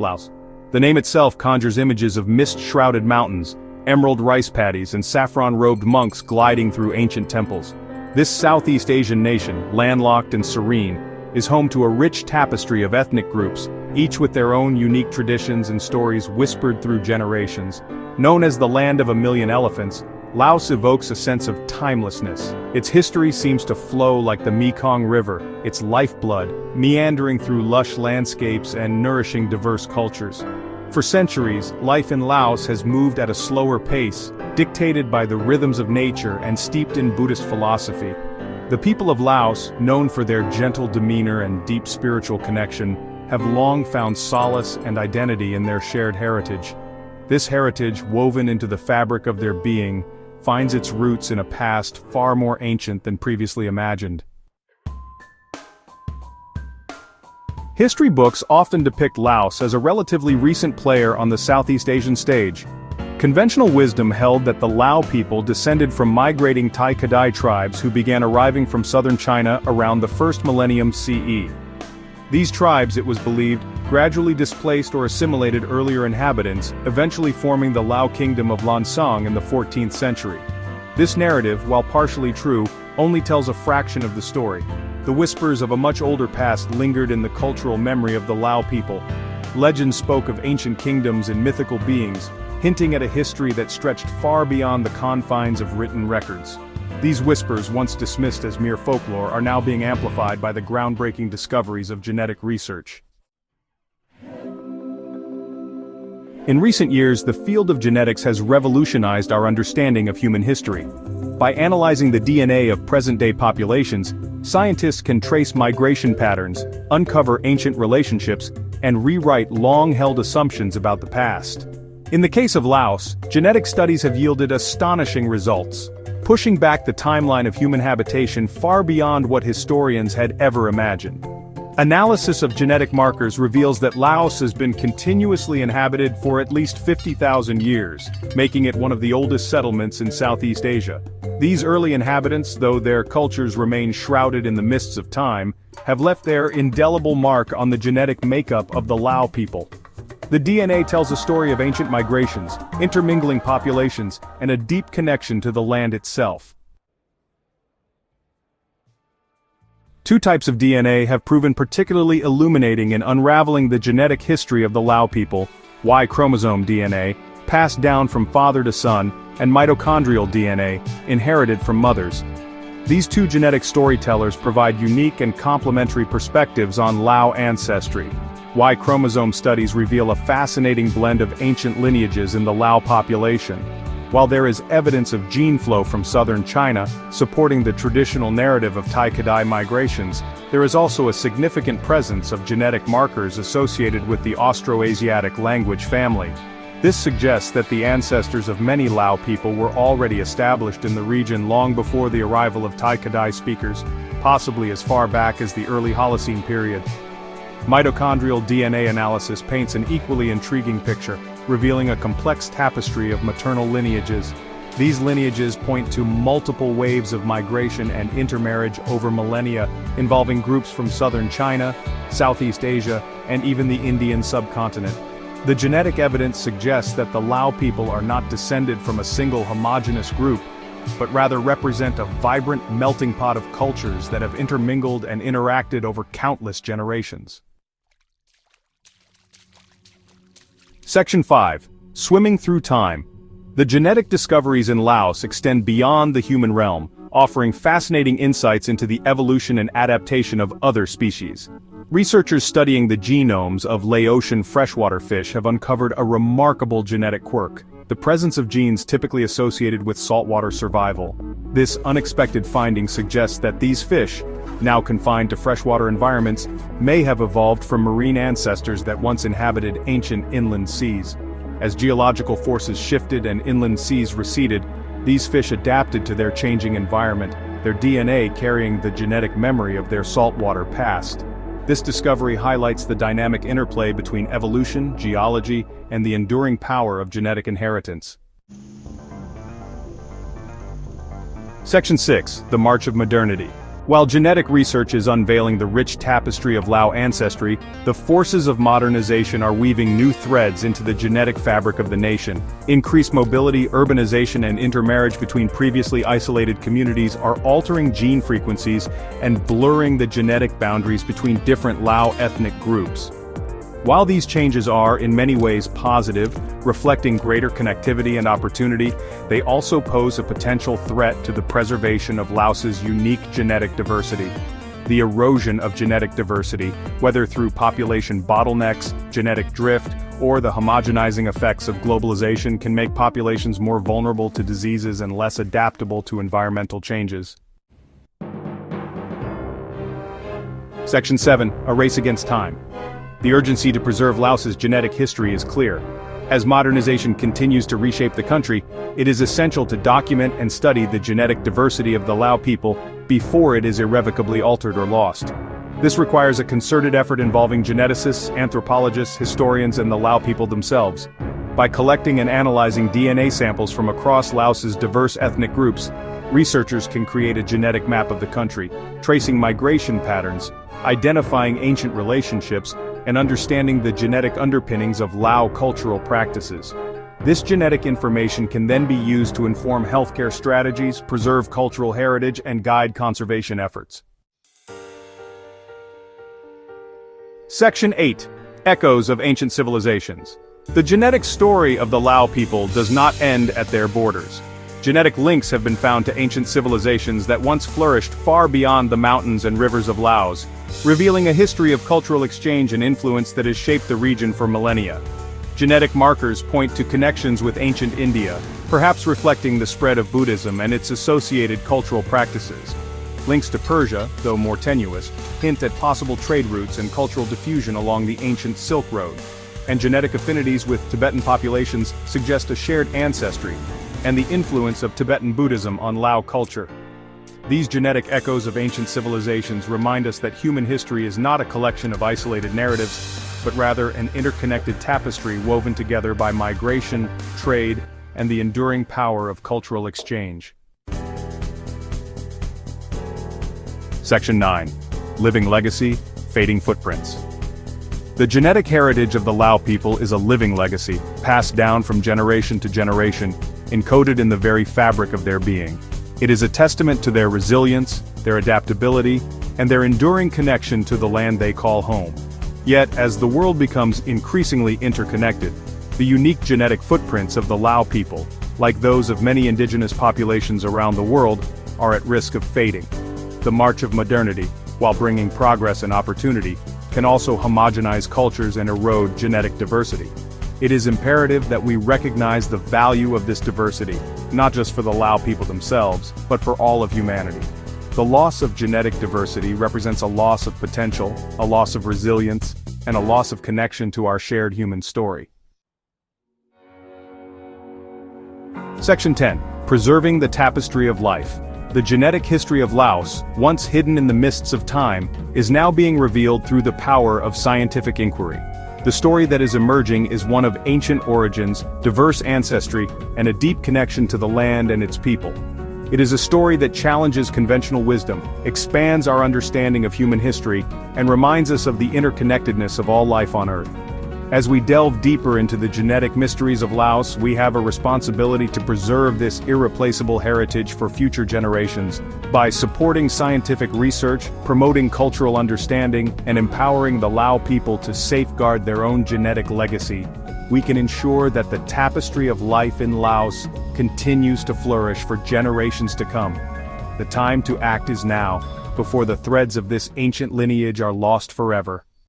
Laos. The name itself conjures images of mist-shrouded mountains, emerald rice paddies, and saffron-robed monks gliding through ancient temples. This Southeast Asian nation, landlocked and serene, is home to a rich tapestry of ethnic groups, each with their own unique traditions and stories whispered through generations. Known as the Land of a Million Elephants, Laos evokes a sense of timelessness. Its history seems to flow like the Mekong River, its lifeblood, meandering through lush landscapes and nourishing diverse cultures. For centuries, life in Laos has moved at a slower pace, dictated by the rhythms of nature and steeped in Buddhist philosophy. The people of Laos, known for their gentle demeanor and deep spiritual connection, have long found solace and identity in their shared heritage. This heritage, woven into the fabric of their being, finds its roots in a past far more ancient than previously imagined. History books often depict Laos as a relatively recent player on the Southeast Asian stage. Conventional wisdom held that the Lao people descended from migrating Tai Kadai tribes who began arriving from southern China around the first millennium CE. These tribes, it was believed, gradually displaced or assimilated earlier inhabitants, eventually forming the Lao kingdom of Lansang in the 14th century. This narrative, while partially true, only tells a fraction of the story. The whispers of a much older past lingered in the cultural memory of the Lao people. Legends spoke of ancient kingdoms and mythical beings, hinting at a history that stretched far beyond the confines of written records. These whispers, once dismissed as mere folklore, are now being amplified by the groundbreaking discoveries of genetic research. In recent years, the field of genetics has revolutionized our understanding of human history. By analyzing the DNA of present-day populations, scientists can trace migration patterns, uncover ancient relationships, and rewrite long-held assumptions about the past. In the case of Laos, genetic studies have yielded astonishing results, pushing back the timeline of human habitation far beyond what historians had ever imagined. Analysis of genetic markers reveals that Laos has been continuously inhabited for at least 50,000 years, making it one of the oldest settlements in Southeast Asia. These early inhabitants, though their cultures remain shrouded in the mists of time, have left their indelible mark on the genetic makeup of the Lao people. The DNA tells a story of ancient migrations, intermingling populations, and a deep connection to the land itself. Two types of DNA have proven particularly illuminating in unraveling the genetic history of the Lao people: Y chromosome DNA, passed down from father to son, and mitochondrial DNA, inherited from mothers. These two genetic storytellers provide unique and complementary perspectives on Lao ancestry. Y chromosome studies reveal a fascinating blend of ancient lineages in the Lao population. While there is evidence of gene flow from southern China, supporting the traditional narrative of Tai Kadai migrations, there is also a significant presence of genetic markers associated with the Austroasiatic language family. This suggests that the ancestors of many Lao people were already established in the region long before the arrival of Tai Kadai speakers, possibly as far back as the early Holocene period. Mitochondrial DNA analysis paints an equally intriguing picture, revealing a complex tapestry of maternal lineages. These lineages point to multiple waves of migration and intermarriage over millennia, involving groups from southern China, Southeast Asia, and even the Indian subcontinent. The genetic evidence suggests that the Lao people are not descended from a single homogeneous group, but rather represent a vibrant melting pot of cultures that have intermingled and interacted over countless generations. Section 5. Swimming Through Time. The genetic discoveries in Laos extend beyond the human realm, offering fascinating insights into the evolution and adaptation of other species. Researchers studying the genomes of Laotian freshwater fish have uncovered a remarkable genetic quirk: the presence of genes typically associated with saltwater survival. This unexpected finding suggests that these fish, now confined to freshwater environments, may have evolved from marine ancestors that once inhabited ancient inland seas. As geological forces shifted and inland seas receded, these fish adapted to their changing environment, their DNA carrying the genetic memory of their saltwater past. This discovery highlights the dynamic interplay between evolution, geology, and the enduring power of genetic inheritance. Section 6. The March of Modernity. While genetic research is unveiling the rich tapestry of Lao ancestry, the forces of modernization are weaving new threads into the genetic fabric of the nation. Increased mobility, urbanization, and intermarriage between previously isolated communities are altering gene frequencies and blurring the genetic boundaries between different Lao ethnic groups. While these changes are, in many ways, positive, reflecting greater connectivity and opportunity, they also pose a potential threat to the preservation of Laos's unique genetic diversity. The erosion of genetic diversity, whether through population bottlenecks, genetic drift, or the homogenizing effects of globalization, can make populations more vulnerable to diseases and less adaptable to environmental changes. Section 7. A race against time. The urgency to preserve Laos's genetic history is clear. As modernization continues to reshape the country, it is essential to document and study the genetic diversity of the Lao people before it is irrevocably altered or lost. This requires a concerted effort involving geneticists, anthropologists, historians, and the Lao people themselves. By collecting and analyzing DNA samples from across Laos's diverse ethnic groups, researchers can create a genetic map of the country, tracing migration patterns, identifying ancient relationships, and understanding the genetic underpinnings of Lao cultural practices. This genetic information can then be used to inform healthcare strategies, preserve cultural heritage, and guide conservation efforts. Section 8. Echoes of Ancient Civilizations. The genetic story of the Lao people does not end at their borders. Genetic links have been found to ancient civilizations that once flourished far beyond the mountains and rivers of Laos, revealing a history of cultural exchange and influence that has shaped the region for millennia. Genetic markers point to connections with ancient India, perhaps reflecting the spread of Buddhism and its associated cultural practices. Links to Persia, though more tenuous, hint at possible trade routes and cultural diffusion along the ancient Silk Road. And genetic affinities with Tibetan populations suggest a shared ancestry, and the influence of Tibetan Buddhism on Lao culture. These genetic echoes of ancient civilizations remind us that human history is not a collection of isolated narratives, but rather an interconnected tapestry woven together by migration, trade, and the enduring power of cultural exchange. Section 9. Living Legacy, Fading Footprints. The genetic heritage of the Lao people is a living legacy, passed down from generation to generation, encoded in the very fabric of their being. It is a testament to their resilience, their adaptability, and their enduring connection to the land they call home. Yet, as the world becomes increasingly interconnected, the unique genetic footprints of the Lao people, like those of many indigenous populations around the world, are at risk of fading. The March of Modernity, while bringing progress and opportunity, can also homogenize cultures and erode genetic diversity. It is imperative that we recognize the value of this diversity, not just for the Lao people themselves, but for all of humanity. The loss of genetic diversity represents a loss of potential, a loss of resilience, and a loss of connection to our shared human story. Section 10. Preserving the Tapestry of Life. The genetic history of Laos, once hidden in the mists of time, is now being revealed through the power of scientific inquiry. The story that is emerging is one of ancient origins, diverse ancestry, and a deep connection to the land and its people. It is a story that challenges conventional wisdom, expands our understanding of human history, and reminds us of the interconnectedness of all life on Earth. As we delve deeper into the genetic mysteries of Laos, we have a responsibility to preserve this irreplaceable heritage for future generations. By supporting scientific research, promoting cultural understanding, and empowering the Lao people to safeguard their own genetic legacy, we can ensure that the tapestry of life in Laos continues to flourish for generations to come. The time to act is now, before the threads of this ancient lineage are lost forever.